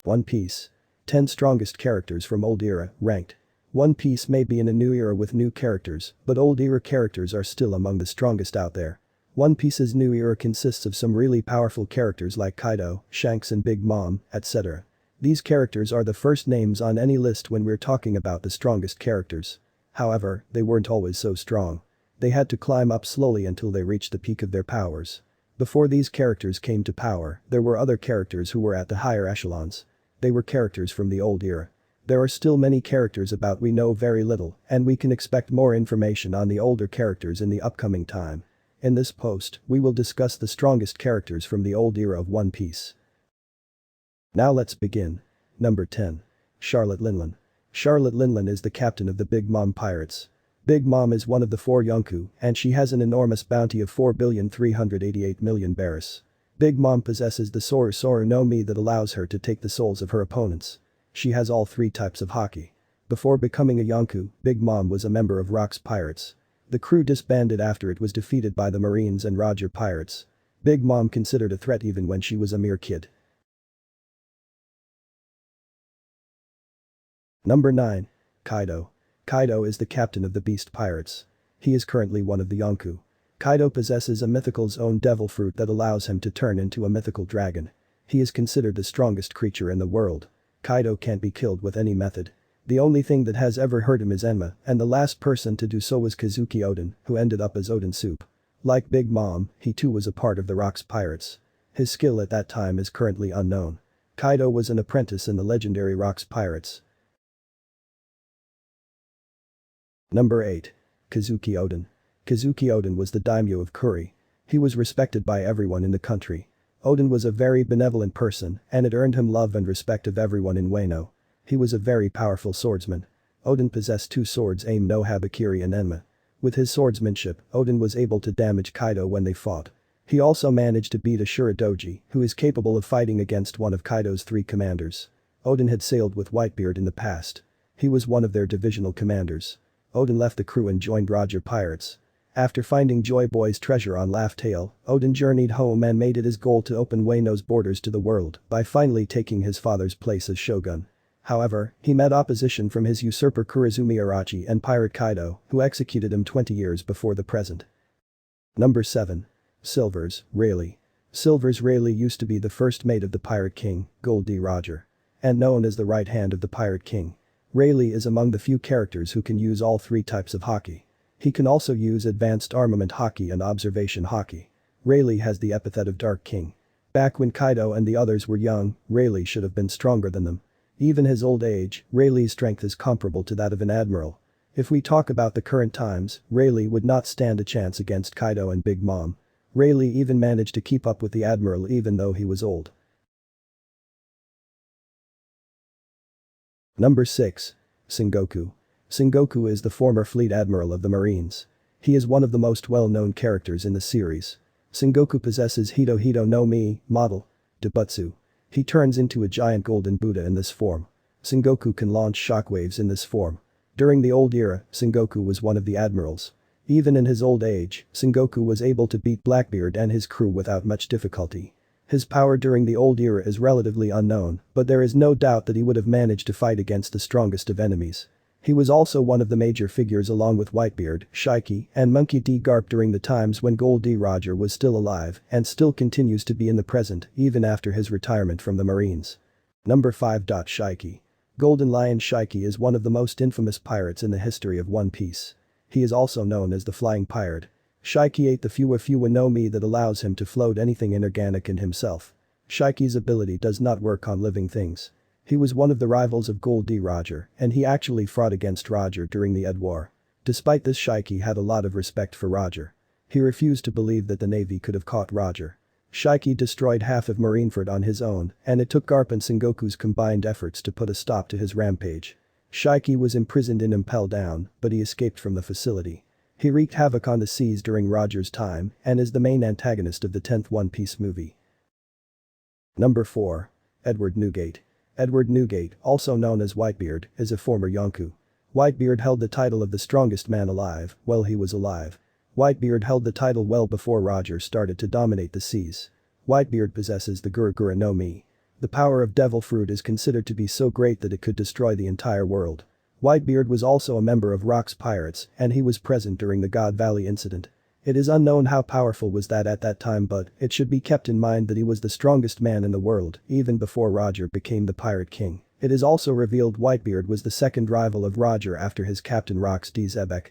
One Piece. 10 strongest characters from old era, ranked. One Piece may be in a new era with new characters, but old era characters are still among the strongest out there. One Piece's new era consists of some really powerful characters like Kaido, Shanks and Big Mom, etc. These characters are the first names on any list when we're talking about the strongest characters. However, they weren't always so strong. They had to climb up slowly until they reached the peak of their powers. Before these characters came to power, there were other characters who were at the higher echelons. They were characters from the old era. There are still many characters about we know very little, and we can expect more information on the older characters in the upcoming time. In this post, we will discuss the strongest characters from the old era of One Piece. Now let's begin. Number 10. Charlotte Linlin. Charlotte Linlin is the captain of the Big Mom Pirates. Big Mom is one of the 4 Yonko, and she has an enormous bounty of 4,388,000,000 beris. Big Mom possesses the Soru Soru no Mi that allows her to take the souls of her opponents. She has all 3 types of haki. Before becoming a Yonko, Big Mom was a member of Rock's Pirates. The crew disbanded after it was defeated by the Marines and Roger Pirates. Big Mom considered a threat even when she was a mere kid. Number 9. Kaido. Kaido is the captain of the Beast Pirates. He is currently one of the Yonko. Kaido possesses a mythical's own devil fruit that allows him to turn into a mythical dragon. He is considered the strongest creature in the world. Kaido can't be killed with any method. The only thing that has ever hurt him is Enma, and the last person to do so was Kazuki Oden, who ended up as Oden Soup. Like Big Mom, he too was a part of the Rock's Pirates. His skill at that time is currently unknown. Kaido was an apprentice in the legendary Rock's Pirates. Number 8. Kazuki Oden. Kazuki Oden was the daimyo of Kuri. He was respected by everyone in the country. Oden was a very benevolent person, and it earned him love and respect of everyone in Wano. He was a very powerful swordsman. Oden possessed 2 swords Aim no Habakiri and Enma. With his swordsmanship, Oden was able to damage Kaido when they fought. He also managed to beat Ashura Doji, who is capable of fighting against one of Kaido's 3 commanders. Oden had sailed with Whitebeard in the past. He was one of their divisional commanders. Oden left the crew and joined Roger Pirates. After finding Joy Boy's treasure on Laugh Tale, Oden journeyed home and made it his goal to open Wano's borders to the world by finally taking his father's place as shogun. However, he met opposition from his usurper Kurozumi Arachi and Pirate Kaido, who executed him 20 years before the present. Number 7. Silvers, Rayleigh. Silvers Rayleigh used to be the first mate of the Pirate King, Gold D. Roger. And known as the right hand of the Pirate King. Rayleigh is among the few characters who can use all 3 types of haki. He can also use advanced armament haki and observation haki. Rayleigh has the epithet of Dark King. Back when Kaido and the others were young, Rayleigh should have been stronger than them. Even his old age, Rayleigh's strength is comparable to that of an admiral. If we talk about the current times, Rayleigh would not stand a chance against Kaido and Big Mom. Rayleigh even managed to keep up with the admiral even though he was old. Number 6. Sengoku. Sengoku is the former fleet admiral of the Marines. He is one of the most well-known characters in the series. Sengoku possesses Hito Hito no Mi, model, Dobutsu. He turns into a giant golden Buddha in this form. Sengoku can launch shockwaves in this form. During the old era, Sengoku was one of the admirals. Even in his old age, Sengoku was able to beat Blackbeard and his crew without much difficulty. His power during the old era is relatively unknown, but there is no doubt that he would have managed to fight against the strongest of enemies. He was also one of the major figures along with Whitebeard, Shiki, and Monkey D. Garp during the times when Gold D. Roger was still alive and still continues to be in the present even after his retirement from the Marines. Number 5. Shiki. Golden Lion Shiki is one of the most infamous pirates in the history of One Piece. He is also known as the Flying Pirate. Shiki ate the Fuwa Fuwa no Mi that allows him to float anything inorganic in himself. Shiki's ability does not work on living things. He was one of the rivals of Gold D. Roger, and he actually fought against Roger during the Ed War. Despite this, Shiki had a lot of respect for Roger. He refused to believe that the Navy could have caught Roger. Shiki destroyed half of Marineford on his own, and it took Garp and Sengoku's combined efforts to put a stop to his rampage. Shiki was imprisoned in Impel Down, but he escaped from the facility. He wreaked havoc on the seas during Roger's time and is the main antagonist of the 10th One Piece movie. Number 4. Edward Newgate. Edward Newgate, also known as Whitebeard, is a former Yonko. Whitebeard held the title of the strongest man alive while he was alive. Whitebeard held the title well before Roger started to dominate the seas. Whitebeard possesses the Gura Gura no Mi. The power of Devil Fruit is considered to be so great that it could destroy the entire world. Whitebeard was also a member of Rock's Pirates and he was present during the God Valley incident. It is unknown how powerful was that at that time, but it should be kept in mind that he was the strongest man in the world even before Roger became the Pirate King. It is also revealed Whitebeard was the second rival of Roger after his captain Rox D. Zebek.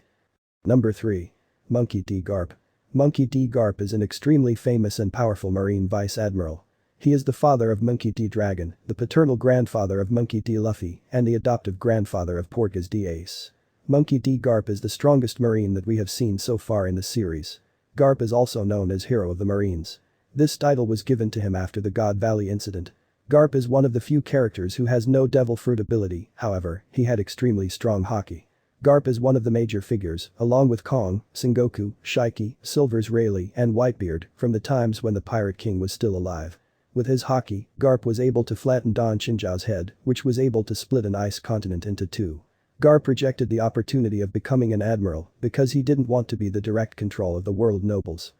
Number 3. Monkey D. Garp. Monkey D. Garp is an extremely famous and powerful Marine Vice Admiral. He is the father of Monkey D. Dragon, the paternal grandfather of Monkey D. Luffy, and the adoptive grandfather of Portgas D. Ace. Monkey D. Garp is the strongest Marine that we have seen so far in the series. Garp is also known as Hero of the Marines. This title was given to him after the God Valley incident. Garp is one of the few characters who has no Devil Fruit ability, however, he had extremely strong Haki. Garp is one of the major figures, along with Kong, Sengoku, Shiki, Silvers Rayleigh, and Whitebeard, from the times when the Pirate King was still alive. With his Haki, Garp was able to flatten Don Chinjao's head, which was able to split an ice continent into two. Garp rejected the opportunity of becoming an admiral because he didn't want to be the direct control of the world nobles.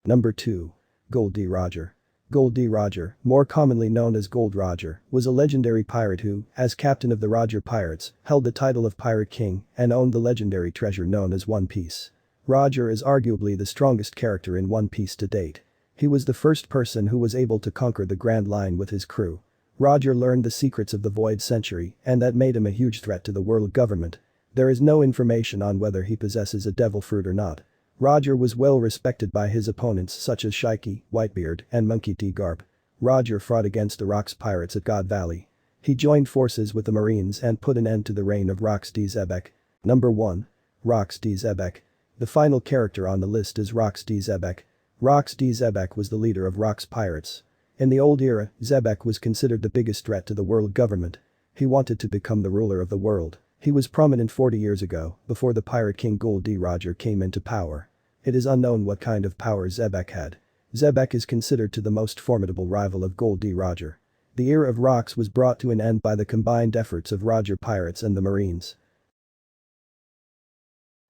Number 2. Gold D. Roger. Gold D. Roger, more commonly known as Gold Roger, was a legendary pirate who, as captain of the Roger Pirates, held the title of Pirate King and owned the legendary treasure known as One Piece. Roger is arguably the strongest character in One Piece to date. He was the first person who was able to conquer the Grand Line with his crew. Roger learned the secrets of the Void Century and that made him a huge threat to the world government. There is no information on whether he possesses a Devil Fruit or not. Roger was well respected by his opponents such as Shiki, Whitebeard, and Monkey D. Garp. Roger fought against the Rox Pirates at God Valley. He joined forces with the Marines and put an end to the reign of Rox D. Zebek. Number 1. Rox D. Zebek. The final character on the list is Rox D. Zebek. Rox D. Zebek was the leader of Rox Pirates. In the old era, Zebek was considered the biggest threat to the world government. He wanted to become the ruler of the world. He was prominent 40 years ago, before the Pirate King Gold D. Roger came into power. It is unknown what kind of power Zebek had. Zebek is considered to the most formidable rival of Gold D. Roger. The era of Rox was brought to an end by the combined efforts of Roger Pirates and the Marines.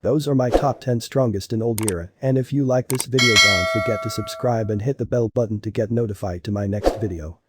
Those are my top 10 strongest in old era, and if you like this video don't forget to subscribe and hit the bell button to get notified to my next video.